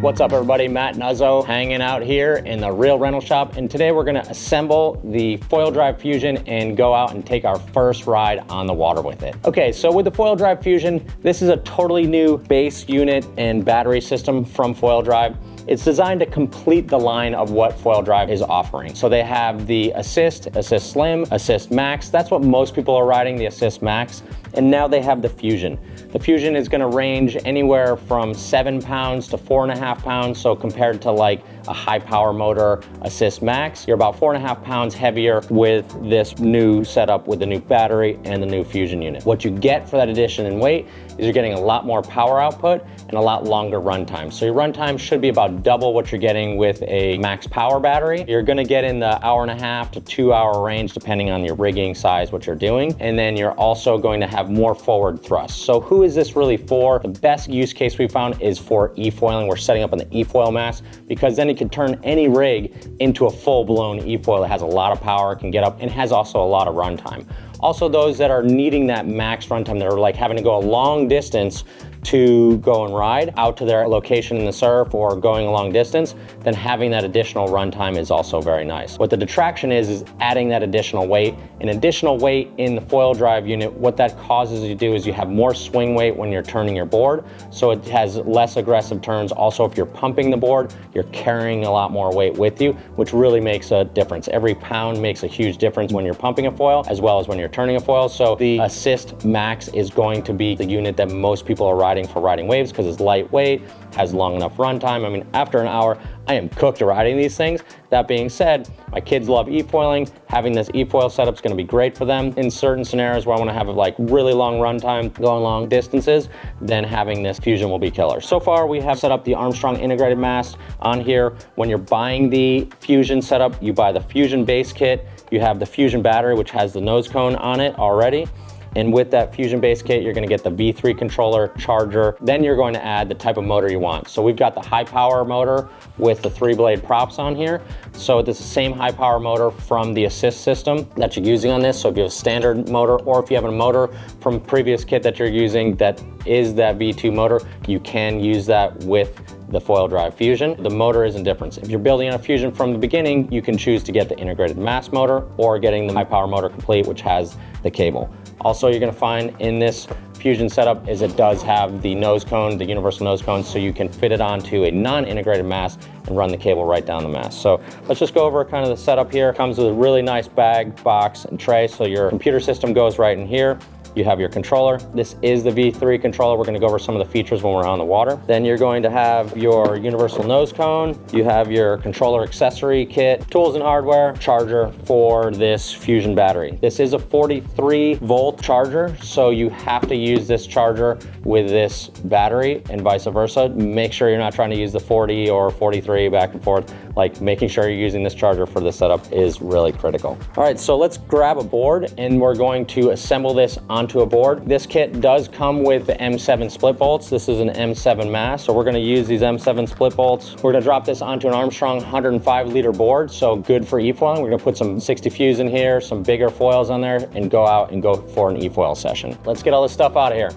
What's up everybody, Matt Nuzzo hanging out here in the Real Rental Shop, and today we're gonna assemble the foil drive Fusion and go out and take our first ride on the water with it. Okay, so with the foil drive Fusion, this is a totally new base unit and battery system from Foil Drive. It's designed to complete the line of what Foil Drive is offering. So they have the Assist, Assist Slim, Assist Max. That's what most people are riding, the Assist Max. And now they have the Fusion. The Fusion is gonna range anywhere from 7 pounds to 4.5 pounds. So compared to like a high power motor Assist Max, you're about 4.5 pounds heavier with this new setup with the new battery and the new Fusion unit. What you get for that addition in weight is you're getting a lot more power output and a lot longer runtime. So your runtime should be about double what you're getting with a max power battery. You're gonna get in the 1.5 to 2 hour range depending on your rigging size, what you're doing. And then you're also going to have more forward thrust. So who is this really for? The best use case we found is for efoiling. We're setting up on the efoil mast because then you can turn any rig into a full-blown efoil that has a lot of power, can get up, and has also a lot of runtime. Also, those that are needing that max runtime, that are like having to go a long distance to go and ride out to their location in the surf or going a long distance, then having that additional runtime is also very nice. What the detraction is adding that additional weight. An additional weight in the foil drive unit, what that causes you to do is you have more swing weight when you're turning your board, so it has less aggressive turns. Also, if you're pumping the board, you're carrying a lot more weight with you, which really makes a difference. Every pound makes a huge difference when you're pumping a foil as well as when you're turning a foil. So the Assist Max is going to be the unit that most people are riding for riding waves because it's lightweight, has long enough runtime. I mean, after an hour, I am cooked riding these things. That being said, my kids love efoiling. Having this efoil setup is gonna be great for them. In certain scenarios where I wanna have like really long runtime, going long distances, then having this Fusion will be killer. So far, we have set up the Armstrong integrated mast on here. When you're buying the Fusion setup, you buy the Fusion base kit. You have the Fusion battery, which has the nose cone on it already. And with that Fusion base kit, you're gonna get the V3 controller, charger, then you're going to add the type of motor you want. So we've got the high power motor with the 3-blade props on here. So this is the same high power motor from the Assist system that you're using on this. So if you have a standard motor, or if you have a motor from previous kit that you're using that is that V2 motor, you can use that with the foil drive Fusion. The motor isn't different. If you're building on a Fusion from the beginning, you can choose to get the integrated Mast motor or getting the high power motor complete, which has the cable. Also, you're gonna find in this Fusion setup is it does have the nose cone, the universal nose cone, so you can fit it onto a non-integrated mast and run the cable right down the mast. So let's just go over kind of the setup here. It comes with a really nice bag, box, and tray, so your computer system goes right in here. You have your controller. This is the V3 controller. We're gonna go over some of the features when we're on the water. Then you're going to have your universal nose cone. You have your controller accessory kit, tools and hardware, charger for this Fusion battery. This is a 43-volt charger, so you have to use this charger with this battery and vice versa. Make sure you're not trying to use the 40 or 43 back and forth. Like making sure you're using this charger for this setup is really critical. All right, so let's grab a board and we're going to assemble this onto a board. This kit does come with the M7 split bolts. This is an M7 mast, so we're gonna use these M7 split bolts. We're gonna drop this onto an Armstrong 105-liter board, so good for efoiling. We're gonna put some 60 fuse in here, some bigger foils on there, and go out and go for an efoil session. Let's get all this stuff out of here.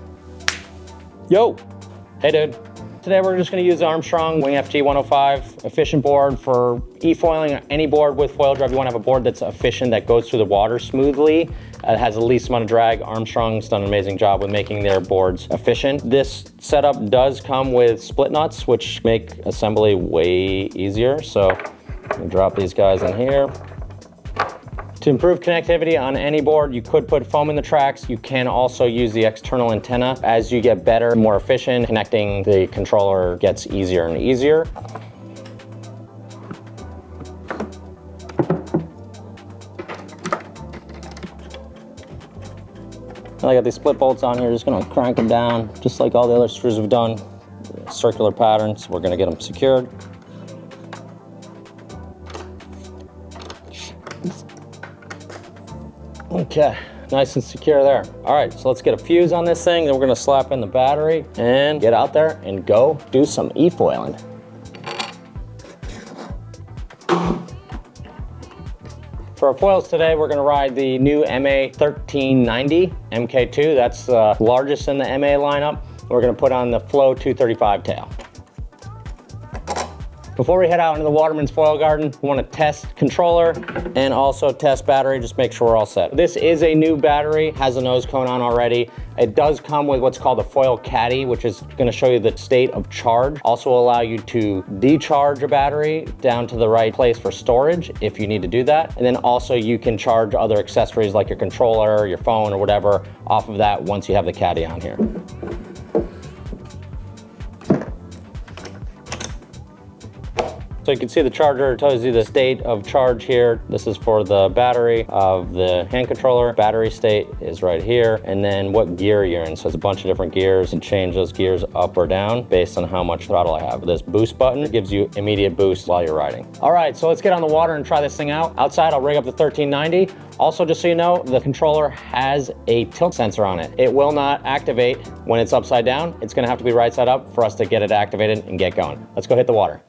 Yo, hey dude. Today we're just gonna use the Armstrong Wing FG 105 efficient board for efoiling. Any board with foil drive, you wanna have a board that's efficient, that goes through the water smoothly, has the least amount of drag. Armstrong's done an amazing job with making their boards efficient. This setup does come with split nuts, which make assembly way easier. So I'm gonna drop these guys in here. To improve connectivity on any board, you could put foam in the tracks. You can also use the external antenna. As you get better, more efficient, connecting the controller gets easier and easier. I got these split bolts on here, just gonna crank them down, just like all the other screws have done. Circular patterns, we're gonna get them secured. Okay, nice and secure there. All right, so let's get a fuse on this thing, then we're gonna slap in the battery and get out there and go do some efoiling. For our foils today, we're gonna ride the new MA 1390 MK2. That's the largest in the MA lineup. We're gonna put on the Flow 235 tail. Before we head out into the Waterman's Foil Garden, we want to test controller and also test battery, just make sure we're all set. This is a new battery, has a nose cone on already. It does come with what's called a foil caddy, which is going to show you the state of charge. Also allow you to decharge a battery down to the right place for storage if you need to do that. And then also you can charge other accessories like your controller, your phone, or whatever off of that once you have the caddy on here. So you can see the charger tells you the state of charge here. This is for the battery of the hand controller. Battery state is right here. And then what gear you're in. So there's a bunch of different gears and change those gears up or down based on how much throttle I have. This boost button gives you immediate boost while you're riding. All right, so let's get on the water and try this thing out. Outside, I'll rig up the 1390. Also, just so you know, the controller has a tilt sensor on it. It will not activate when it's upside down. It's gonna have to be right side up for us to get it activated and get going. Let's go hit the water.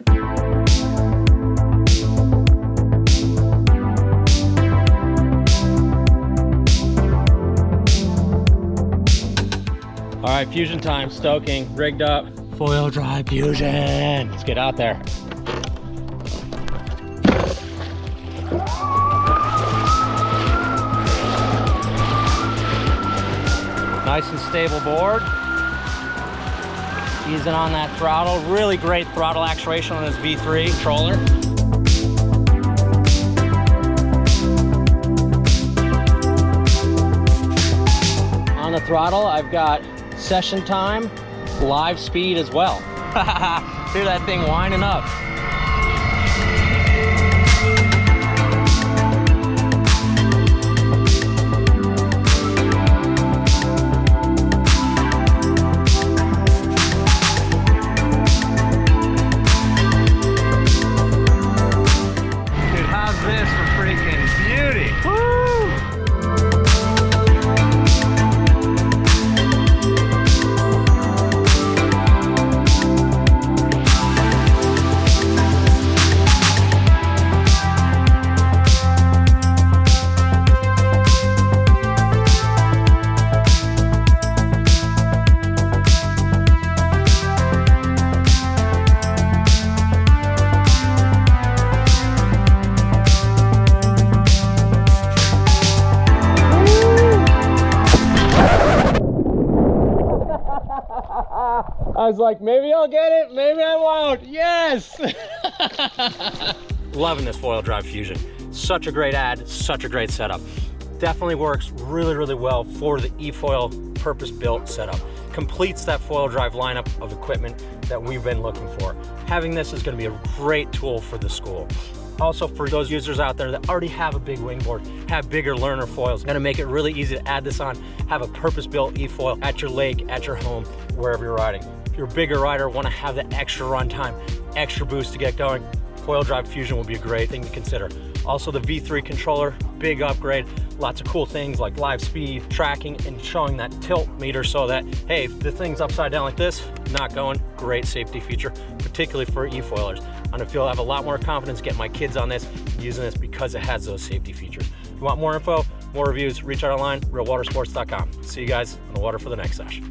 All right, fusion time, stoking, rigged up. Foil drive fusion. Let's get out there. Nice and stable board. Easing on that throttle. Really great throttle actuation on this V3 controller. On the throttle, I've got session time, live speed as well. Hear that thing winding up. Dude, how's this for freaking beauty? Woo! I was like, maybe I'll get it, maybe I won't. Yes! Loving this foil drive fusion. Such a great ad, such a great setup. Definitely works really, really well for the Efoil purpose-built setup. Completes that foil drive lineup of equipment that we've been looking for. Having this is gonna be a great tool for the school. Also, for those users out there that already have a big wingboard, have bigger learner foils, gonna make it really easy to add this on, have a purpose-built eFoil at your lake, at your home, wherever you're riding. If you're a bigger rider, wanna have the extra run time, extra boost to get going, foil drive fusion will be a great thing to consider. Also, the V3 controller, big upgrade, lots of cool things like live speed, tracking, and showing that tilt meter so that, hey, if the thing's upside down like this, not going, great safety feature, particularly for e-foilers. I feel I have a lot more confidence getting my kids on this, using this because it has those safety features. If you want more info, more reviews, reach out online, realwatersports.com. See you guys on the water for the next session.